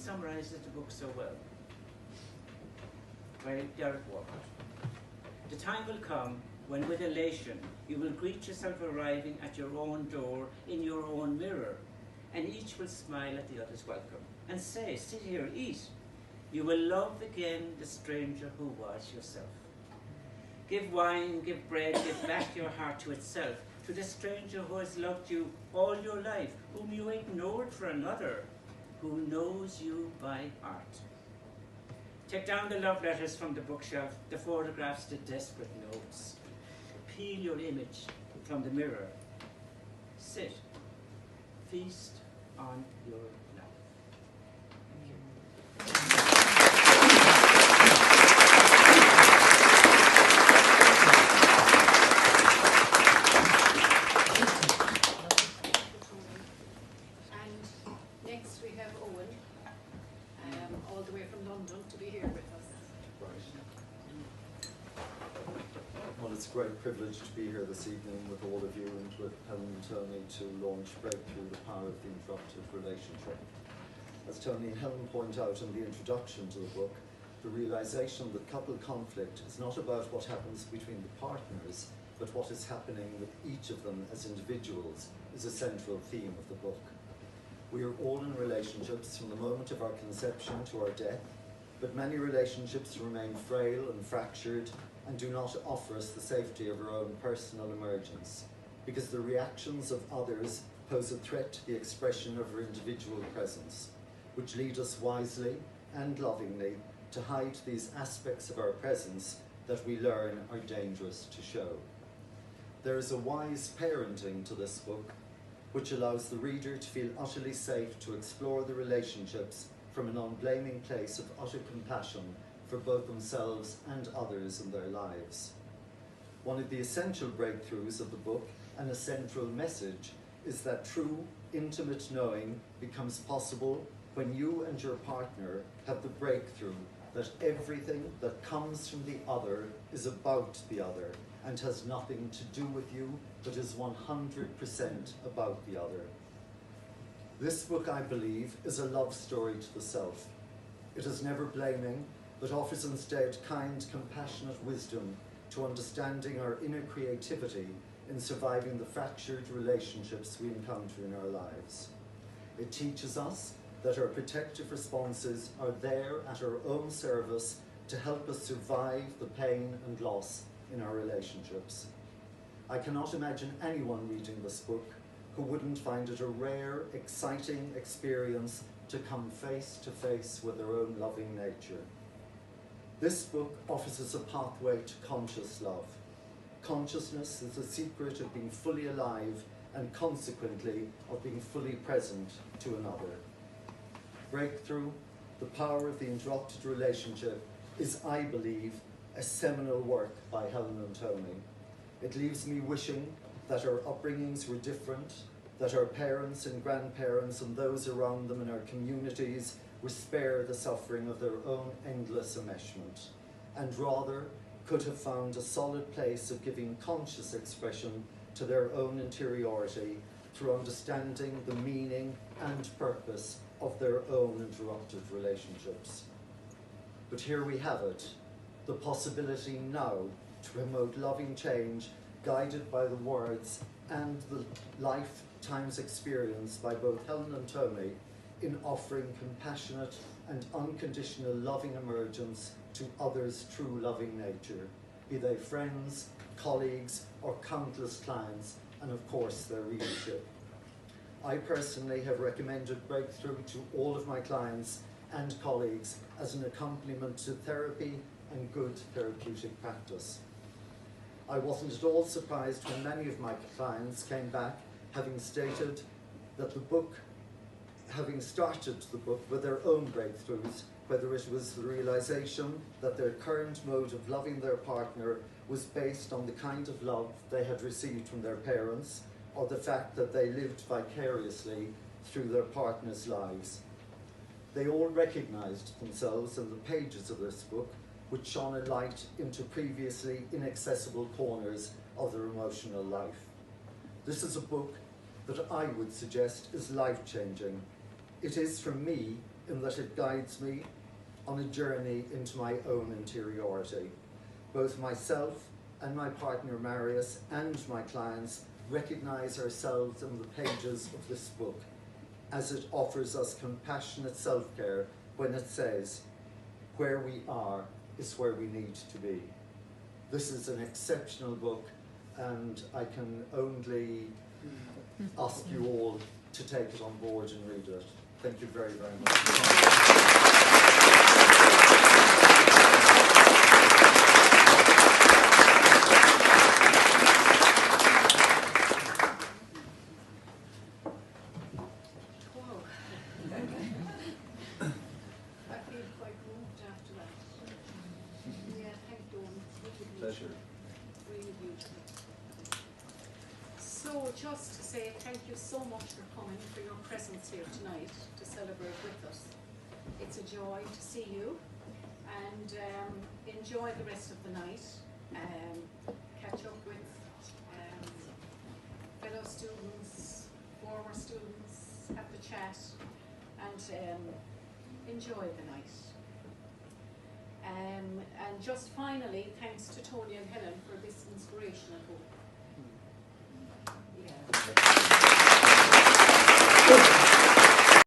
summarises the book so well. By Derek Walcott. The time will come when with elation you will greet yourself arriving at your own door in your own mirror, and each will smile at the other's welcome and say, sit here, eat. You will love again the stranger who was yourself. Give wine, give bread, give back your heart to itself, to the stranger who has loved you all your life, whom you ignored for another, who knows you by heart. Take down the love letters from the bookshelf, the photographs, the desperate notes. Peel your image from the mirror. Sit. Feast on your love. Thank you. It's a great privilege to be here this evening with all of you and with Helen and Tony to launch Breakthrough, the Power of the Interrupted Relationship. As Tony and Helen point out in the introduction to the book, the realization that couple conflict is not about what happens between the partners, but what is happening with each of them as individuals is a central theme of the book. We are all in relationships from the moment of our conception to our death, but many relationships remain frail and fractured and do not offer us the safety of our own personal emergence, because the reactions of others pose a threat to the expression of our individual presence, which lead us wisely and lovingly to hide these aspects of our presence that we learn are dangerous to show. There is a wise parenting to this book, which allows the reader to feel utterly safe to explore the relationships from an unblaming place of utter compassion for both themselves and others in their lives. One of the essential breakthroughs of the book and a central message is that true, intimate knowing becomes possible when you and your partner have the breakthrough that everything that comes from the other is about the other and has nothing to do with you, but is 100% about the other. This book, I believe, is a love story to the self. It is never blaming, but offers instead kind, compassionate wisdom to understanding our inner creativity in surviving the fractured relationships we encounter in our lives. It teaches us that our protective responses are there at our own service to help us survive the pain and loss in our relationships. I cannot imagine anyone reading this book who wouldn't find it a rare, exciting experience to come face to face with their own loving nature. This book offers us a pathway to conscious love. Consciousness is the secret of being fully alive and consequently of being fully present to another. Breakthrough, the Power of the Interrupted Relationship, is, I believe, a seminal work by Helen and Tony. It leaves me wishing that our upbringings were different, that our parents and grandparents and those around them in our communities were spared the suffering of their own endless enmeshment, and rather could have found a solid place of giving conscious expression to their own interiority through understanding the meaning and purpose of their own interrupted relationships. But here we have it, the possibility now to promote loving change guided by the words and the lifetime's experience by both Helen and Tony in offering compassionate and unconditional loving emergence to others' true loving nature, be they friends, colleagues, or countless clients, and of course their readership. I personally have recommended Breakthrough to all of my clients and colleagues as an accompaniment to therapy and good therapeutic practice. I wasn't at all surprised when many of my clients came back having stated that having started the book with their own breakthroughs, whether it was the realization that their current mode of loving their partner was based on the kind of love they had received from their parents, or the fact that they lived vicariously through their partner's lives. They all recognized themselves in the pages of this book, which shone a light into previously inaccessible corners of their emotional life. This is a book that I would suggest is life-changing. It is, for me, in that it guides me on a journey into my own interiority. Both myself and my partner Marius and my clients recognise ourselves in the pages of this book, as it offers us compassionate self-care when it says, "Where we are is where we need to be." This is an exceptional book, and I can only ask you all to take it on board and read it. Thank you very, very much. Pleasure. Really beautiful. So just to say thank you so much for coming, for your presence here tonight to celebrate with us. It's a joy to see you, and enjoy the rest of the night. Catch up with fellow students, former students, have the chat, and enjoy the night. And just finally, thanks to Tony and Helen for this inspirational book. Yeah.